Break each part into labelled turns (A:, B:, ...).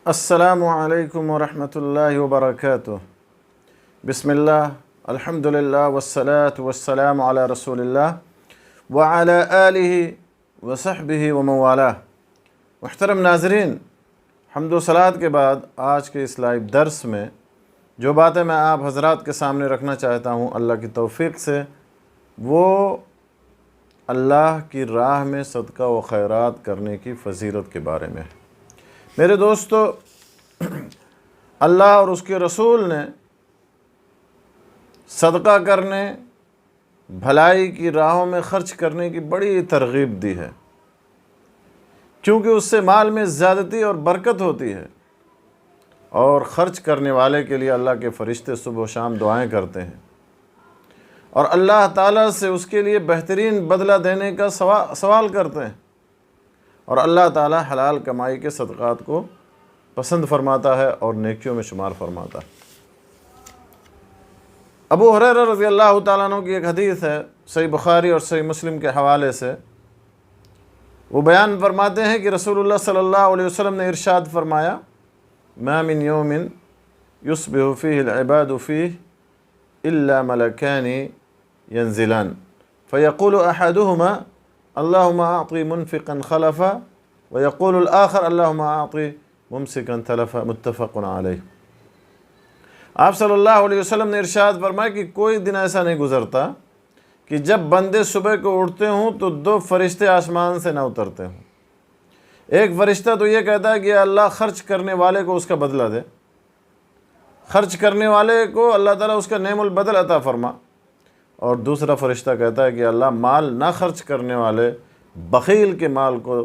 A: السلام علیکم ورحمۃ اللہ وبرکاتہ۔ بسم اللہ، الحمدللہ والصلاة والسلام علی رسول اللہ وعلی آلہ وصحبہ ومن والہ۔ محترم ناظرین، حمد و صلوات کے بعد آج کے اس لائیو درس میں جو باتیں میں آپ حضرات کے سامنے رکھنا چاہتا ہوں اللہ کی توفیق سے، وہ اللہ کی راہ میں صدقہ و خیرات کرنے کی فضیلت کے بارے میں ہے۔ میرے دوستو، اللہ اور اس کے رسول نے صدقہ کرنے، بھلائی کی راہوں میں خرچ کرنے کی بڑی ترغیب دی ہے، کیونکہ اس سے مال میں زیادتی اور برکت ہوتی ہے، اور خرچ کرنے والے کے لیے اللہ کے فرشتے صبح و شام دعائیں کرتے ہیں، اور اللہ تعالیٰ سے اس کے لیے بہترین بدلہ دینے کا سوال کرتے ہیں، اور اللہ تعالیٰ حلال کمائی کے صدقات کو پسند فرماتا ہے اور نیکیوں میں شمار فرماتا ہے۔ ابو ہریرہ رضی اللہ تعالیٰ عنہ کی ایک حدیث ہے، صحیح بخاری اور صحیح مسلم کے حوالے سے۔ وہ بیان فرماتے ہیں کہ رسول اللہ صلی اللہ علیہ وسلم نے ارشاد فرمایا، ما من یوم یصبح فیہ العباد فیہ الا ملکان ینزلان فیقول احدہما اللہم اعطی منفقا خلفا ویقول الآخر اللہم اعطی ممسکا تلفا، متفق علیہ۔ آپ صلی اللہ علیہ وسلم نے ارشاد فرمایا کہ کوئی دن ایسا نہیں گزرتا کہ جب بندے صبح کو اٹھتے ہوں تو دو فرشتے آسمان سے نہ اترتے ہوں۔ ایک فرشتہ تو یہ کہتا ہے کہ اللہ خرچ کرنے والے کو اس کا بدلہ دے، خرچ کرنے والے کو اللہ تعالیٰ اس کا نعم البدل عطا فرما، اور دوسرا فرشتہ کہتا ہے کہ اللہ مال نہ خرچ کرنے والے بخیل کے مال کو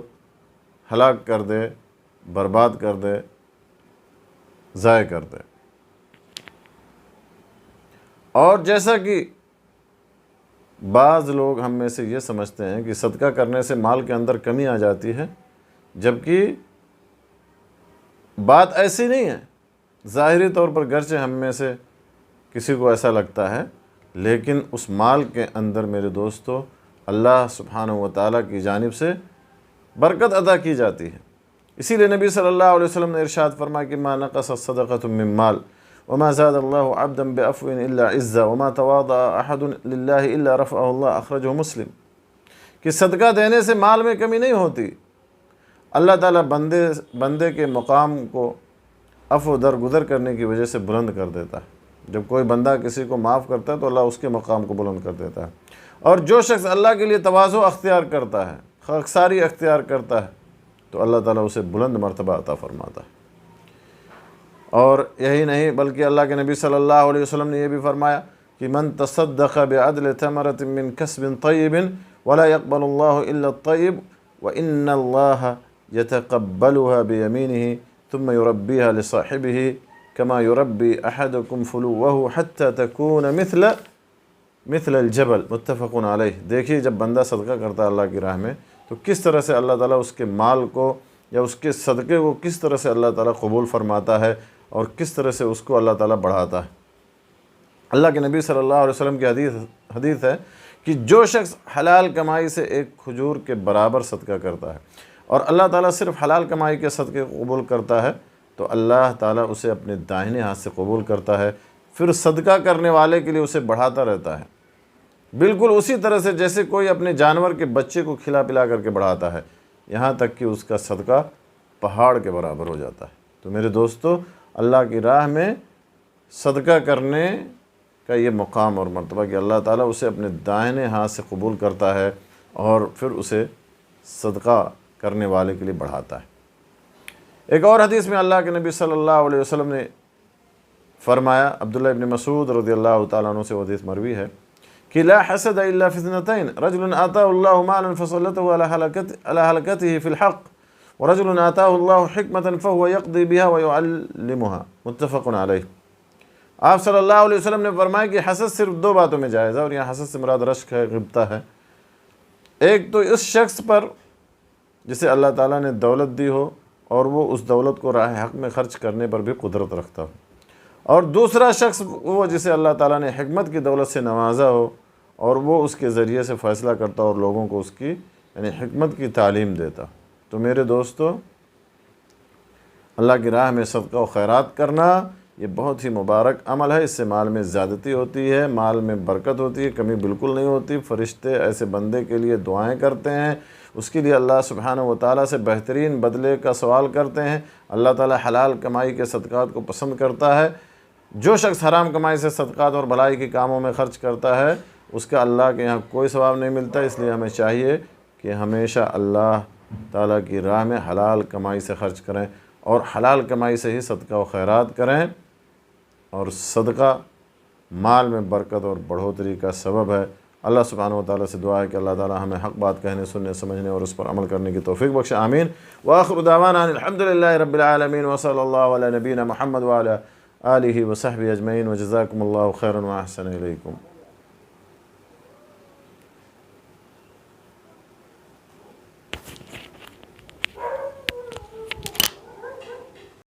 A: ہلاک کر دے، برباد کر دے، ضائع کر دے۔ اور جیسا کہ بعض لوگ ہم میں سے یہ سمجھتے ہیں کہ صدقہ کرنے سے مال کے اندر کمی آ جاتی ہے، جبکہ بات ایسی نہیں ہے۔ ظاہری طور پر گرچہ ہم میں سے کسی کو ایسا لگتا ہے، لیکن اس مال کے اندر میرے دوستو اللہ سبحانہ و تعالیٰ کی جانب سے برکت عطا کی جاتی ہے۔ اسی لیے نبی صلی اللہ علیہ وسلم نے ارشاد فرمایا کہ ما نقص صدقۃ من مال وما زاد اللہ عبدا بعفو الا عزا وما تواضع احد للہ الا رفعہ اللہ، اخرجہ مسلم۔ کہ صدقہ دینے سے مال میں کمی نہیں ہوتی، اللہ تعالیٰ بندے کے مقام کو عفو درگزر کرنے کی وجہ سے بلند کر دیتا ہے۔ جب کوئی بندہ کسی کو معاف کرتا ہے تو اللہ اس کے مقام کو بلند کر دیتا ہے، اور جو شخص اللہ کے لیے تواضع اختیار کرتا ہے، خاکساری اختیار کرتا ہے، تو اللہ تعالیٰ اسے بلند مرتبہ عطا فرماتا ہے۔ اور یہی نہیں بلکہ اللہ کے نبی صلی اللہ علیہ وسلم نے یہ بھی فرمایا کہ من تصدق بعدل ثمرۃ من کسب طیب ولا يقبل اللہ الا الطیب وان اللہ یتقبلها بیمینہ ثم یربیها لصاحبہ کما یربی احدکم فلوہ حتی تکون مثل الجبل، متفق علیہ۔ دیکھیے جب بندہ صدقہ کرتا ہے اللہ کی راہ میں تو کس طرح سے اللہ تعالیٰ اس کے مال کو یا اس کے صدقے کو کس طرح سے اللہ تعالیٰ قبول فرماتا ہے، اور کس طرح سے اس کو اللہ تعالیٰ بڑھاتا ہے۔ اللہ کے نبی صلی اللہ علیہ وسلم کی حدیث ہے کہ جو شخص حلال کمائی سے ایک کھجور کے برابر صدقہ کرتا ہے، اور اللہ تعالیٰ صرف حلال کمائی کے صدقے کو قبول کرتا ہے، تو اللہ تعالیٰ اسے اپنے داہنے ہاتھ سے قبول کرتا ہے، پھر صدقہ کرنے والے کے لیے اسے بڑھاتا رہتا ہے، بالکل اسی طرح سے جیسے کوئی اپنے جانور کے بچے کو کھلا پلا کر کے بڑھاتا ہے، یہاں تک کہ اس کا صدقہ پہاڑ کے برابر ہو جاتا ہے۔ تو میرے دوستو، اللہ کی راہ میں صدقہ کرنے کا یہ مقام اور مرتبہ کہ اللہ تعالیٰ اسے اپنے دائنے ہاتھ سے قبول کرتا ہے، اور پھر اسے صدقہ کرنے والے کے لیے بڑھاتا ہے۔ ایک اور حدیث میں اللہ کے نبی صلی اللہ علیہ وسلم نے فرمایا، عبداللہ ابن مسعود رضی اللہ تعالیٰ عنہ سے وہ حدیث مروی ہے کہ لا حسد الا في اثنتين، رجل آتاه الله مالا فسلطه على هلكته في الحق، ورجل آتاه الله حكمة فهو يقضي بها ويعلمها، متفق علیہ۔ آپ صلی اللہ علیہ وسلم نے فرمایا کہ حسد صرف دو باتوں میں جائز ہے، اور یہاں حسد سے مراد رشک ہے، غبطہ ہے۔ ایک تو اس شخص پر جسے اللہ تعالیٰ نے دولت دی ہو اور وہ اس دولت کو راہ حق میں خرچ کرنے پر بھی قدرت رکھتا ہو، اور دوسرا شخص وہ جسے اللہ تعالیٰ نے حکمت کی دولت سے نوازا ہو اور وہ اس کے ذریعے سے فیصلہ کرتا اور لوگوں کو اس کی حکمت کی تعلیم دیتا۔ تو میرے دوستو، اللہ کی راہ میں صدقہ و خیرات کرنا یہ بہت ہی مبارک عمل ہے۔ اس سے مال میں زیادتی ہوتی ہے، مال میں برکت ہوتی ہے، کمی بالکل نہیں ہوتی۔ فرشتے ایسے بندے کے لیے دعائیں کرتے ہیں، اس کے لیے اللہ سبحانہ و تعالیٰ سے بہترین بدلے کا سوال کرتے ہیں۔ اللہ تعالیٰ حلال کمائی کے صدقات کو پسند کرتا ہے۔ جو شخص حرام کمائی سے صدقات اور بھلائی کے کاموں میں خرچ کرتا ہے اس کا اللہ کے یہاں کوئی ثواب نہیں ملتا۔ اس لیے ہمیں چاہیے کہ ہمیشہ اللہ تعالیٰ کی راہ میں حلال کمائی سے خرچ کریں اور حلال کمائی سے ہی صدقہ و خیرات کریں، اور صدقہ مال میں برکت اور بڑھوتری کا سبب ہے۔ اللہ سبحانہ و تعالیٰ سے دعا ہے کہ اللہ تعالیٰ ہمیں حق بات کہنے، سننے، سمجھنے اور اس پر عمل کرنے کی توفیق بخشے، آمین۔ وآخر دعوانا الحمدللہ رب العالمین، وصلی اللہ علی نبینا محمد وعلی آلہ وصحبہ اجمعین، وجزاکم اللہ خیرا واحسن الیکم۔